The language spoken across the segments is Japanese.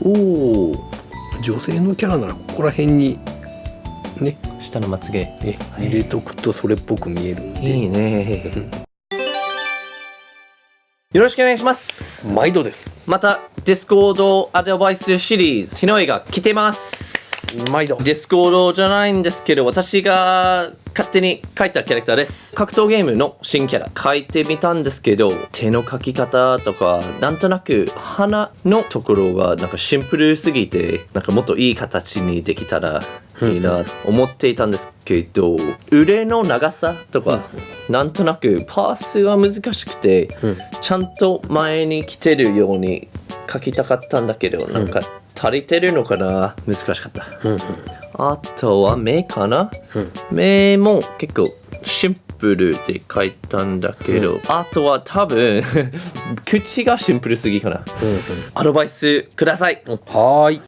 おお、女性のキャラならここら辺にね、下のまつげ入れとくとそれっぽく見えるんで。いいね。よろしくお願いします。毎度です。またディスコードアドバイスシリーズ、日の絵が来てます。毎度。ディスコードじゃないんですけど、私が勝手に描いたキャラクターです。格闘ゲームの新キャラ描いてみたんですけど、手の描き方とかなんとなく鼻のところがなんかシンプルすぎて、なんかもっといい形にできたらいいなと思っていたんですけど、腕の長さとかなんとなくパースが難しくて、ちゃんと前に来てるように描きたかったんだけど、なんか足りてるのかな、難しかった。あとは目かな、目も結構シンプルで描いたんだけど、あとは多分口がシンプルすぎかな。アドバイスください。はーい。じ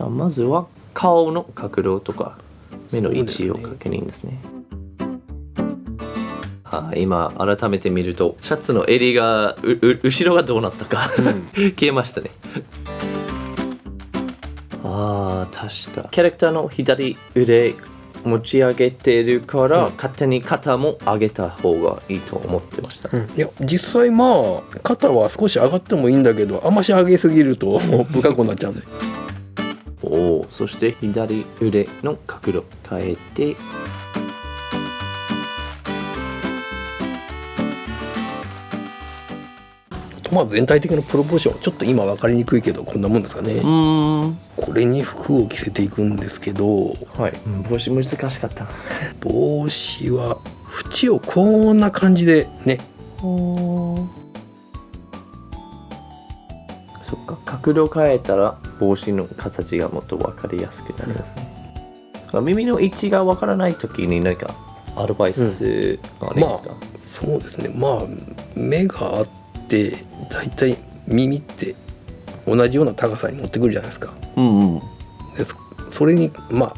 ゃあまずは顔の角度とか目の位置を確認ですね。今改めて見るとシャツの襟が後ろがどうなったか消えましたね。確かキャラクターの左腕持ち上げてるから、勝手に肩も上げた方がいいと思ってました。いや実際まあ肩は少し上がってもいいんだけど、あんまし上げすぎると不格好になっちゃうんで。そして左腕の角度変えて、まあ全体的なプロポーションちょっと今分かりにくいけどこんなもんですかね。これに服を着せていくんですけど、帽子難しかった。帽子は縁をこんな感じでね。そっか、角度変えたら帽子の形がもっと分かりやすくなりますね。耳の位置が分からないときに何かアドバイスありますか？そうですね、まあ目があってだいたい耳って同じような高さに持ってくるじゃないですか。でそれにまあ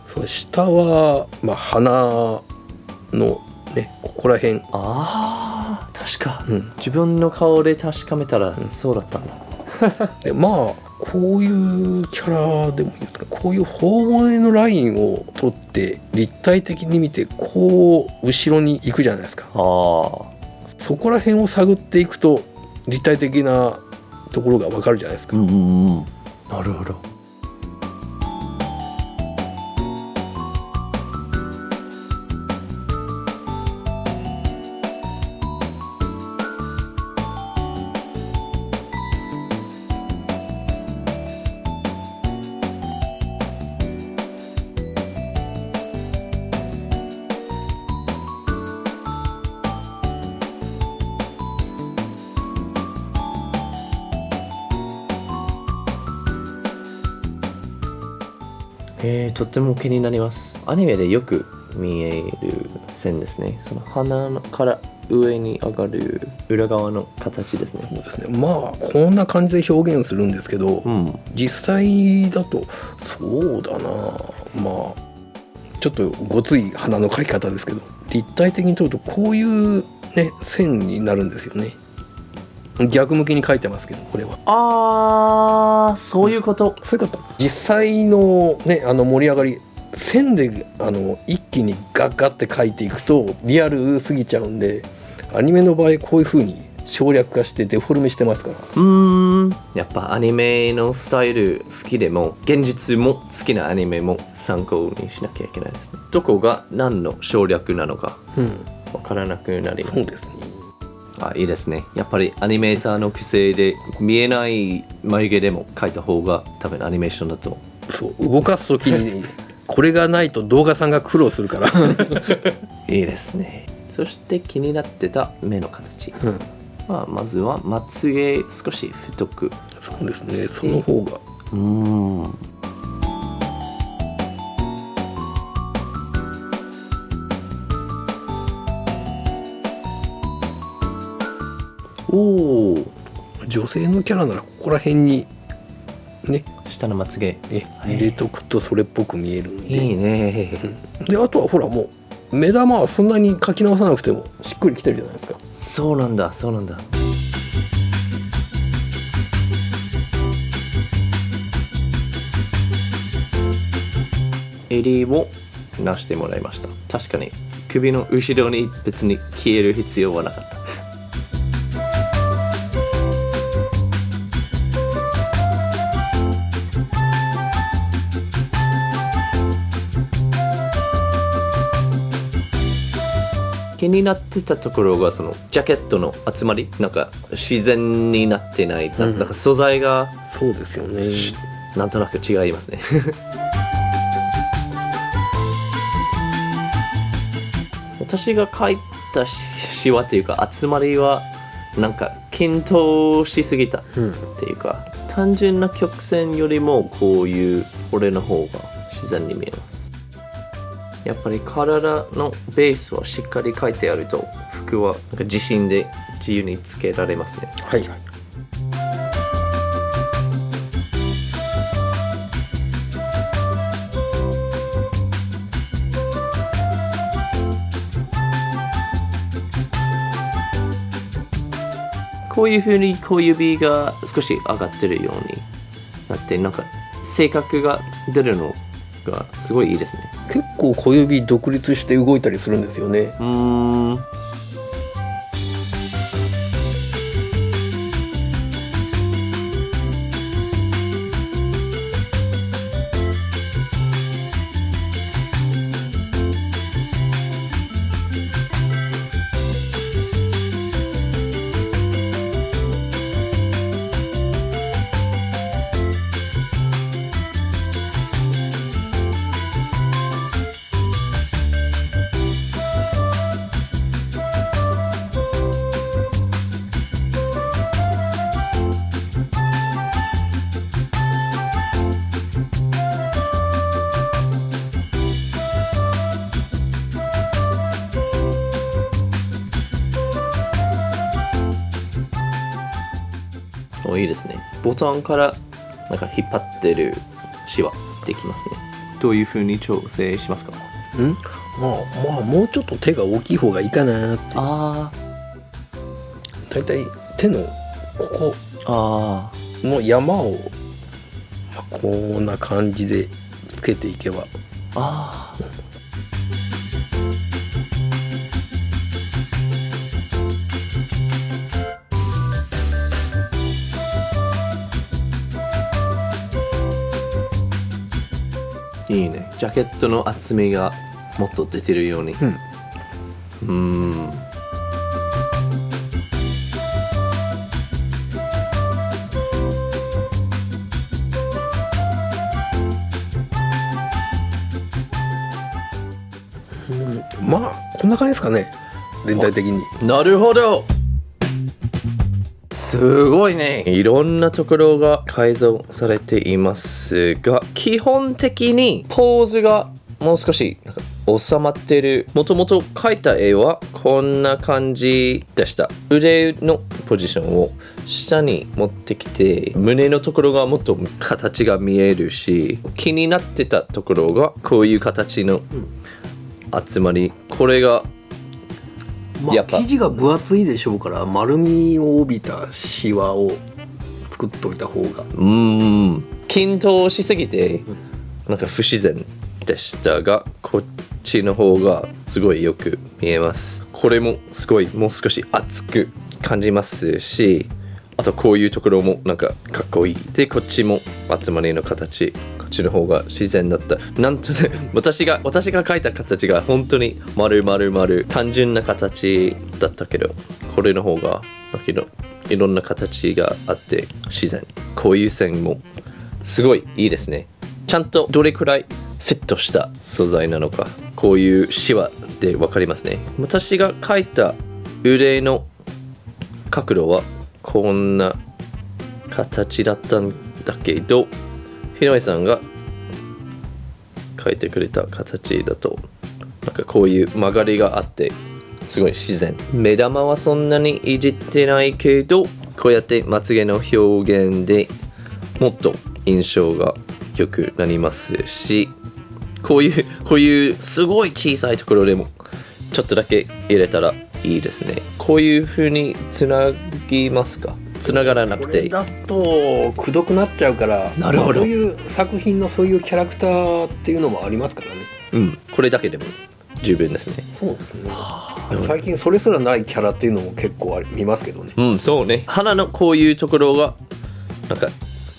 その下は、まあ、鼻のねここら辺。確か、自分の顔で確かめたら、そうだったんだ。でまあこういうキャラでもいいですか、こういう頬骨のラインを取って立体的に見てこう後ろに行くじゃないですか。そこら辺を探っていくと立体的なところが分かるじゃないですか。なるほど。とっても気になります。アニメでよく見える線ですね。その鼻から上に上がる裏側の形ですね。そうですね。まあこんな感じで表現するんですけど、実際だとそうだな、まあちょっとごつい鼻の描き方ですけど、立体的に撮るとこういうね線になるんですよね。逆向きに描いてますけど、これはそういうこと。そういうこと。実際のね盛り上がり線で一気にガッガって描いていくとリアルすぎちゃうんで、アニメの場合こういう風に省略化してデフォルメしてますから。やっぱアニメのスタイル好きでも現実も好きなアニメも参考にしなきゃいけないですね。どこが何の省略なのか分からなくなります。そうですね。いいですね。やっぱりアニメーターの癖で見えない眉毛でも描いた方が多分アニメーションだと。そう、動かす時にこれがないと動画さんが苦労するからいいですね。そして気になってた目の形、まずはまつげ少し太く。そうですね、その方が女性のキャラならここら辺にね下のまつげ入れとくとそれっぽく見えるんで。いいね。であとはほらもう目玉はそんなに描き直さなくてもしっくりきてるじゃないですか。そうなんだそうなんだ。襟をなしてもらいました。確かに首の後ろに別に消える必要はなかった。気になってたところがそのジャケットの集まり、なんか自然になってない、なんか素材がそうですよね。なんとなく違いますね。私が書いた詩話というか集まりはなんか均等しすぎたっていうか、単純な曲線よりもこういうこれの方が自然に見えます。やっぱり体のベースはしっかり書いてあると服はなんか自信で自由につけられますね。はいはい。こういう風に小指が少し上がってるようになって、なんか性格が出るのがすごいいいですね。結構小指独立して動いたりするんですよね。いいですね。ボタンからなんか引っ張ってるシワできますね。どういう風に調整しますか？まあもうちょっと手が大きい方がいいかなって。あだいたい手のここの山を、こんな感じでつけていけば。いいね。ジャケットの厚みがもっと出てるように。まあこんな感じですかね、全体的に。なるほど。すごいね。いろんなところが改造されていますが、基本的にポーズがもう少しなんか収まってる。もともと描いた絵はこんな感じでした。腕のポジションを下に持ってきて、胸のところがもっと形が見えるし、気になってたところがこういう形の集まり。これがやっぱ生地が分厚いでしょうから、丸みを帯びたシワを作っといた方が。均等しすぎてなんか不自然でしたが、こっちの方がすごいよく見えます。これもすごいもう少し厚く感じますし、あとこういうところもなんかかっこいい。でこっちも集まりの形、こっちの方が自然だった。なんとね、私が描いた形が本当に丸単純な形だったけど、これの方がいろんな形があって自然。こういう線もすごいいいですね。ちゃんとどれくらいフィットした素材なのか、こういうシワで分かりますね。私が描いた腕の角度はこんな形だったんだけど、ひろえさんが描いてくれた形だとなんかこういう曲がりがあってすごい自然。目玉はそんなにいじってないけど、こうやってまつげの表現でもっと印象が良くなりますし、こういうすごい小さいところでもちょっとだけ入れたらいいですね。こういう風につなぎますか？繋がらなくて。これだとくどくなっちゃうから、なるほどそういう作品のそういうキャラクターっていうのもありますからね。うん、これだけでも十分ですね。そうですね。最近それすらないキャラっていうのも結構見ますけどね。うん、そうね。花のこういうところがなんか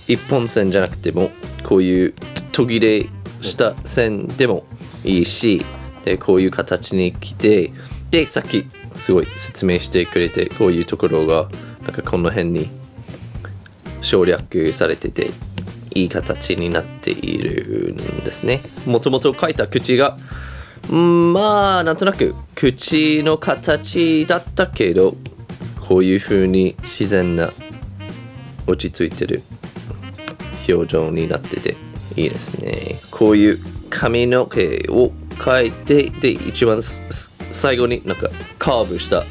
一本線じゃなくてもこういう途切れした線でもいいし、でこういう形に来て、でさっきすごい説明してくれて、こういうところがなんかこの辺に省略されてていい形になっているんですね。もともと描いた口がまあなんとなく口の形だったけど、こういう風に自然な落ち着いてる表情になってていいですね。こういう髪の毛を描いて、で一番最後になんかカーブした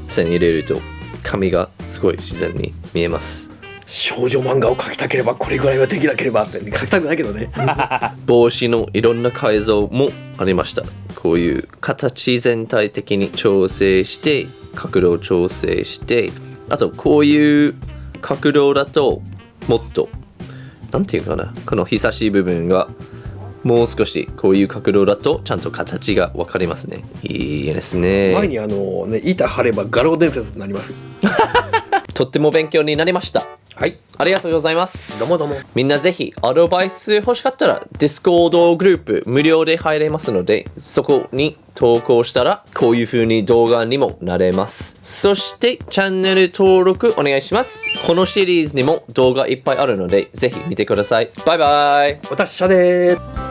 線入れると髪がすごい自然に見えます。少女漫画を描きたければこれぐらいはできなければって描きたくないけどね。帽子のいろんな改造もありました。こういう形全体的に調整して角度を調整して、あとこういう角度だともっとなんていうかな、この久しい部分がもう少しこういう角度だとちゃんと形が分かりますね。いいですね。前に板張れば画廊伝説になります。とっても勉強になりました。はい、ありがとうございます。どうもどうも。みんなぜひアドバイス欲しかったら Discord グループ無料で入れますので、そこに投稿したらこういう風に動画にもなれます。そしてチャンネル登録お願いします。このシリーズにも動画いっぱいあるのでぜひ見てください。バイバイ。お達者でーす。